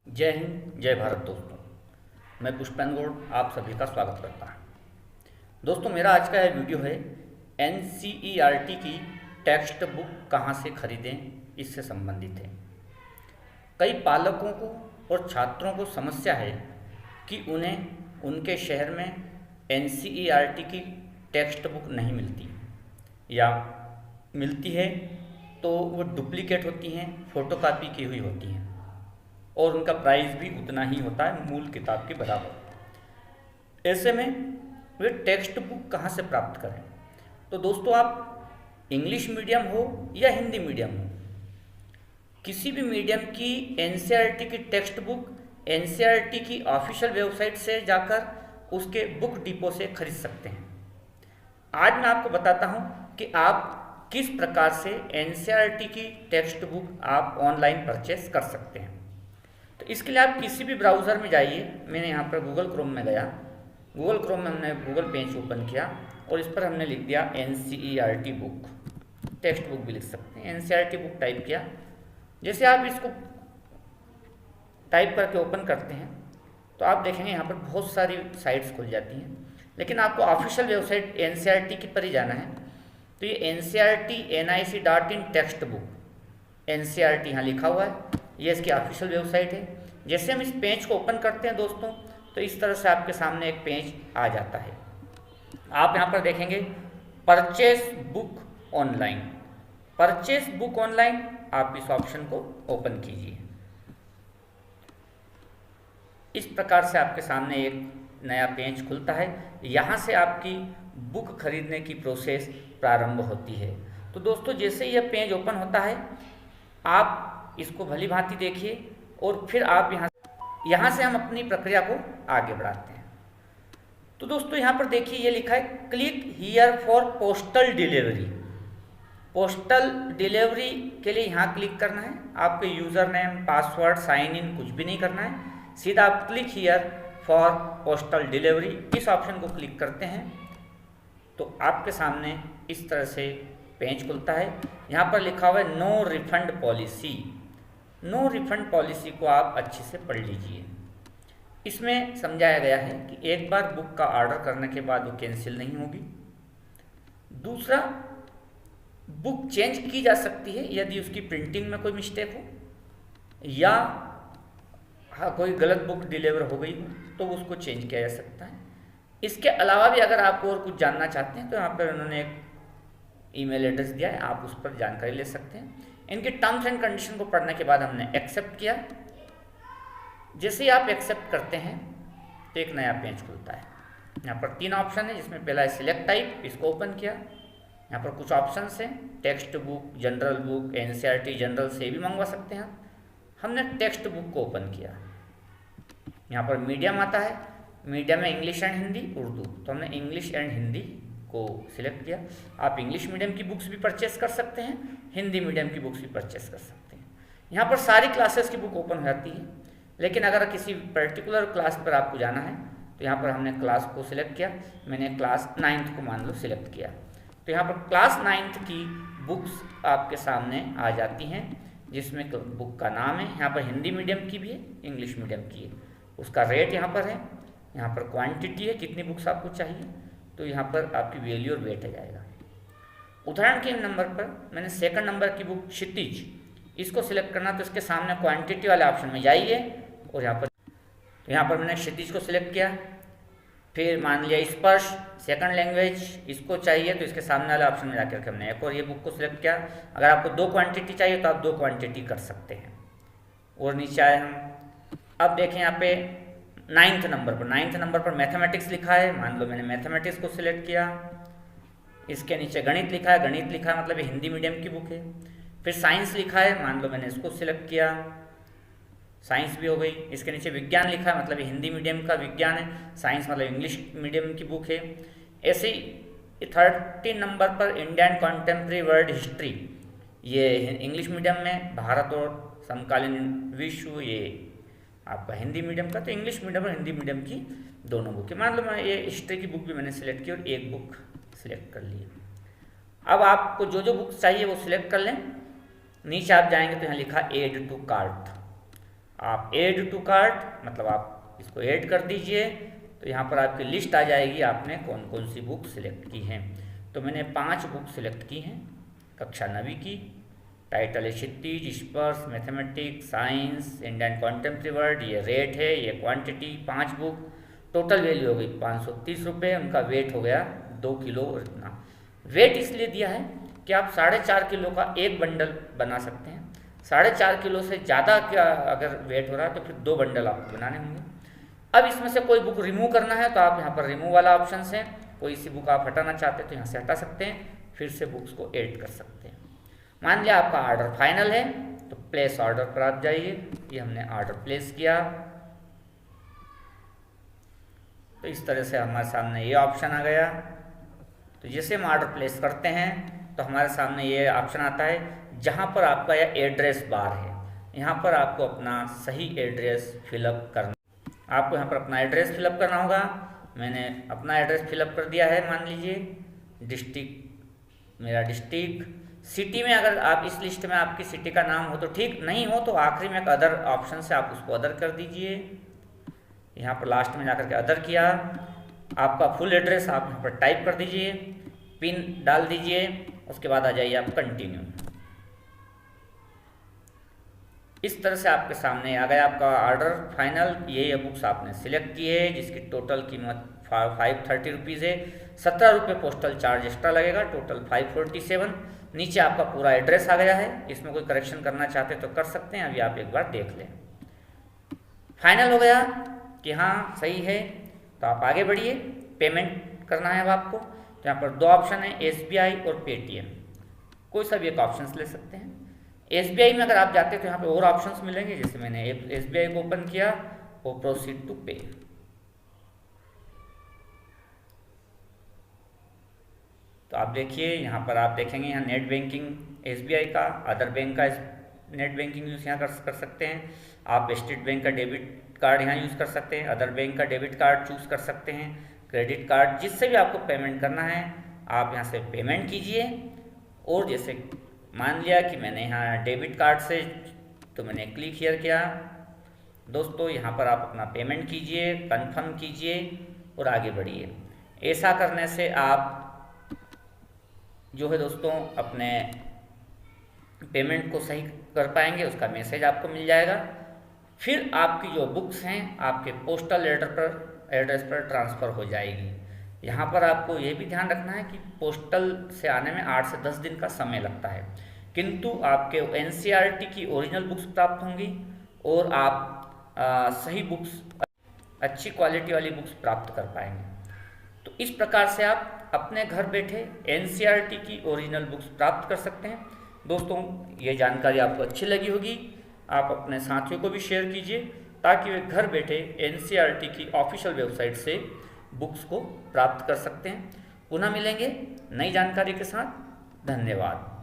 जय हिंद, जय भारत दोस्तों। मैं पुष्पेंद्र गौड़ आप सभी का स्वागत करता हूँ। दोस्तों, मेरा आज का यह वीडियो है एनसीईआरटी की टेक्स्ट बुक कहाँ से खरीदें, इससे संबंधित है। कई पालकों को और छात्रों को समस्या है कि उन्हें उनके शहर में एनसीईआरटी की टेक्स्ट बुक नहीं मिलती, या मिलती है तो वो डुप्लीकेट होती हैं, फ़ोटोकॉपी की हुई होती हैं और उनका प्राइस भी उतना ही होता है, मूल किताब के बराबर। ऐसे में वे टेक्स्ट बुक कहाँ से प्राप्त करें? तो दोस्तों, आप इंग्लिश मीडियम हो या हिंदी मीडियम हो, किसी भी मीडियम की एनसीईआरटी की टेक्स्ट बुक एनसीईआरटी की ऑफिशियल वेबसाइट से जाकर उसके बुक डिपो से खरीद सकते हैं। आज मैं आपको बताता हूँ कि आप किस प्रकार से एनसीईआरटी की टेक्स्ट बुक आप ऑनलाइन परचेस कर सकते हैं। तो इसके लिए आप किसी भी ब्राउज़र में जाइए। मैंने यहाँ पर गूगल क्रोम में गया, गूगल क्रोम में हमने गूगल पेज ओपन किया और इस पर हमने लिख दिया एनसीईआरटी बुक, टेक्स्ट बुक भी लिख सकते हैं। एनसीईआरटी बुक टाइप किया। जैसे आप इसको टाइप करके ओपन करते हैं तो आप देखेंगे यहाँ पर बहुत सारी साइट्स खुल जाती हैं, लेकिन आपको ऑफिशियल वेबसाइट एनसीईआरटी की पर ही जाना है। तो ये ncrt.nic.in टेक्स्ट बुक एनसीईआरटी यहाँ लिखा हुआ है, ये इसकी ऑफिशियल वेबसाइट है। जैसे हम इस पेज को ओपन करते हैं दोस्तों, तो इस तरह से आपके सामने एक पेज आ जाता है। आप यहाँ पर देखेंगे purchase book online, purchase book online, आप इस ऑप्शन को ओपन कीजिए। इस प्रकार से आपके सामने एक नया पेज खुलता है। यहाँ से आपकी बुक खरीदने की प्रोसेस प्रारंभ होती है। तो दोस्तों, जैसे यह पेज ओपन होता है, आप इसको भली भांति देखिए और फिर आप यहाँ से हम अपनी प्रक्रिया को आगे बढ़ाते हैं। तो दोस्तों, यहाँ पर देखिए ये लिखा है click here for postal delivery. Postal delivery के लिए यहाँ क्लिक करना है। आपके user name, password, sign in कुछ भी नहीं करना है, सीधा आप click here for postal delivery इस ऑप्शन को क्लिक करते हैं तो आपके सामने इस तरह से पेज खुलता है। यहाँ पर लिखा हुआ है no refund policy. No refund policy को आप अच्छे से पढ़ लीजिए। इसमें समझाया गया है कि एक बार बुक का ऑर्डर करने के बाद वो कैंसिल नहीं होगी। दूसरा, बुक चेंज की जा सकती है यदि उसकी प्रिंटिंग में कोई मिस्टेक हो या कोई गलत बुक डिलीवर हो गई हो तो उसको चेंज किया जा सकता है। इसके अलावा भी अगर आप और कुछ जानना चाहते हैं तो यहाँ पर उन्होंने एक ईमेल एड्रेस दिया है, आप उस पर जानकारी ले सकते हैं। इनके टर्म्स एंड कंडीशन को पढ़ने के बाद हमने एक्सेप्ट किया। जैसे ही आप एक्सेप्ट करते हैं तो एक नया पेज खुलता है। यहाँ पर 3 ऑप्शन है, जिसमें पहला है सिलेक्ट टाइप, इसको ओपन किया। यहाँ पर कुछ ऑप्शन हैं, text book, general book, NCERT general से भी मंगवा सकते हैं। हमने टेक्स्ट बुक को ओपन किया। यहाँ पर मीडियम आता है, मीडियम में इंग्लिश एंड हिंदी, उर्दू, तो हमने इंग्लिश एंड हिंदी को सिलेक्ट किया। आप इंग्लिश मीडियम की बुक्स भी परचेस कर सकते हैं, हिंदी मीडियम की बुक्स भी परचेस कर सकते हैं। यहाँ पर सारी क्लासेस की बुक ओपन हो जाती है, लेकिन अगर किसी पर्टिकुलर क्लास पर आपको जाना है तो यहाँ पर हमने क्लास को सिलेक्ट किया। मैंने क्लास 9th को मान लो सिलेक्ट किया, तो यहाँ पर क्लास 9th की बुक्स आपके सामने आ जाती हैं, जिसमें बुक का नाम है। यहाँ पर हिंदी मीडियम की भी है, इंग्लिश मीडियम की है, उसका रेट यहाँ पर है। यहाँ पर क्वांटिटी है, कितनी बुक्स आपको चाहिए, तो यहाँ पर आपकी वैल्यू और वेट आ जाएगा। उदाहरण के नंबर पर मैंने सेकंड नंबर की बुक क्षितिज, इसको सिलेक्ट करना, तो इसके सामने क्वांटिटी वाले ऑप्शन में जाइए और यहाँ पर मैंने क्षितिज को सिलेक्ट किया। फिर मान लिया स्पर्श सेकंड लैंग्वेज, इसको चाहिए तो इसके सामने वाले ऑप्शन में जाकर हमने एक और ये बुक को सिलेक्ट किया। अगर आपको 2 क्वांटिटी चाहिए तो आप 2 क्वांटिटी कर सकते हैं। और नीचे आए हम, अब देखें यहाँ पे 9th नंबर पर मैथमेटिक्स लिखा है, मान लो मैंने मैथमेटिक्स को सिलेक्ट किया। इसके नीचे गणित लिखा है, मतलब ये हिंदी मीडियम की बुक है। फिर साइंस लिखा है, मान लो मैंने इसको सिलेक्ट किया, साइंस भी हो गई। इसके नीचे विज्ञान लिखा है, मतलब ये हिंदी मीडियम का विज्ञान है, साइंस मतलब इंग्लिश मीडियम की बुक है। ऐसे ही 13 नंबर पर इंडियन कॉन्टेम्प्रेरी वर्ल्ड हिस्ट्री, ये इंग्लिश मीडियम में, भारत और समकालीन विश्व, ये आपका हिंदी मीडियम का। तो इंग्लिश मीडियम और हिंदी मीडियम की दोनों बुक है। मान लो मैं ये हिस्ट्री की बुक भी मैंने सिलेक्ट की और एक बुक सिलेक्ट कर ली। अब आपको जो जो बुक चाहिए वो सिलेक्ट कर लें। नीचे आप जाएंगे तो यहाँ लिखा एड टू कार्ट, आप ऐड टू कार्ट मतलब आप इसको ऐड कर दीजिए, तो यहाँ पर आपकी लिस्ट आ जाएगी आपने कौन कौन सी बुक सिलेक्ट की हैं। तो मैंने 5 बुक सिलेक्ट की हैं कक्षा 9वीं की। टाइटल है क्षितिज, स्पर्श, mathematics, science, Indian contemporary word, ये रेट है, ये क्वांटिटी, 5 बुक। टोटल वैल्यू हो गई 530 रुपये, उनका वेट हो गया 2 किलो और इतना। वेट इसलिए दिया है कि आप 4.5 किलो का एक बंडल बना सकते हैं। 4.5 किलो से ज़्यादा का अगर वेट हो रहा है तो फिर 2 बंडल आपको बनाने होंगे। अब इसमें से कोई बुक रिमूव करना है तो आप यहाँ पर रिमूव वाला ऑप्शन है, कोई सी बुक आप हटाना चाहते हैं तो यहाँ से हटा सकते हैं, फिर से बुक्स को ऐड कर सकते हैं। मान लिया आपका ऑर्डर फाइनल है तो प्लेस ऑर्डर पर आप जाइए। ये हमने ऑर्डर प्लेस किया तो इस तरह से हमारे सामने ये ऑप्शन आ गया। तो जैसे हम ऑर्डर प्लेस करते हैं तो हमारे सामने ये ऑप्शन आता है जहाँ पर आपका यह एड्रेस बार है। यहाँ पर आपको अपना सही एड्रेस फिलअप करना, आपको यहाँ पर अपना एड्रेस फिलअप करना होगा। मैंने अपना एड्रेस फिलअप कर दिया है। मान लीजिए डिस्ट्रिक्ट, मेरा डिस्ट्रिक्ट। सिटी में अगर आप इस लिस्ट में आपकी सिटी का नाम हो तो ठीक, नहीं हो तो आखिरी में एक अदर ऑप्शन से आप उसको अदर कर दीजिए। यहाँ पर लास्ट में जाकर के अदर किया। आपका फुल एड्रेस आप यहाँ पर टाइप कर दीजिए, पिन डाल दीजिए, उसके बाद आ जाइए आप कंटिन्यू। इस तरह से आपके सामने आ गया आपका ऑर्डर फाइनल। ये बुक्स आपने सिलेक्ट की है जिसकी टोटल कीमत 530 रुपीज़ है। 17 रुपये पोस्टल चार्ज एक्स्ट्रा लगेगा, टोटल 547। नीचे आपका पूरा एड्रेस आ गया है। इसमें कोई करेक्शन करना चाहते तो कर सकते हैं, अभी आप एक बार देख लें। फाइनल हो गया कि हाँ सही है, तो आप आगे बढ़िए। पेमेंट करना है अब आपको, तो यहाँ पर 2 ऑप्शन है, SBI और पेटीएम। कोई सा भी एक ऑप्शन ले सकते हैं। SBI में अगर आप जाते हैं तो यहाँ पे और ऑप्शंस मिलेंगे। जैसे मैंने SBI को ओपन किया और प्रोसीड टू पे, तो आप देखिए यहाँ पर आप देखेंगे यहाँ नेट बैंकिंग SBI का, अदर बैंक का नेट बैंकिंग यूज़ यहाँ कर सकते हैं। आप स्टेट बैंक का डेबिट कार्ड यहाँ यूज़ कर सकते हैं, अदर बैंक का डेबिट कार्ड चूज़ कर सकते हैं, क्रेडिट कार्ड, जिससे भी आपको पेमेंट करना है आप यहाँ से पेमेंट कीजिए। और जैसे मान लिया कि मैंने यहाँ डेबिट कार्ड से, तो मैंने क्लिक हियर किया। दोस्तों यहाँ पर आप अपना पेमेंट कीजिए, कंफर्म कीजिए और आगे बढ़िए। ऐसा करने से आप जो है दोस्तों अपने पेमेंट को सही कर पाएंगे, उसका मैसेज आपको मिल जाएगा। फिर आपकी जो बुक्स हैं आपके पोस्टल एड्रेस पर ट्रांसफ़र हो जाएगी। यहाँ पर आपको ये भी ध्यान रखना है कि पोस्टल से आने में 8 से 10 दिन का समय लगता है, किंतु आपके NCERT की ओरिजिनल बुक्स प्राप्त होंगी और आप सही बुक्स, अच्छी क्वालिटी वाली बुक्स प्राप्त कर पाएंगे। तो इस प्रकार से आप अपने घर बैठे NCERT की ओरिजिनल बुक्स प्राप्त कर सकते हैं। दोस्तों ये जानकारी आपको अच्छी लगी होगी, आप अपने साथियों को भी शेयर कीजिए ताकि वे घर बैठे NCERT की ऑफिशियल वेबसाइट से बुक्स को प्राप्त कर सकते हैं। पुनः मिलेंगे नई जानकारी के साथ। धन्यवाद।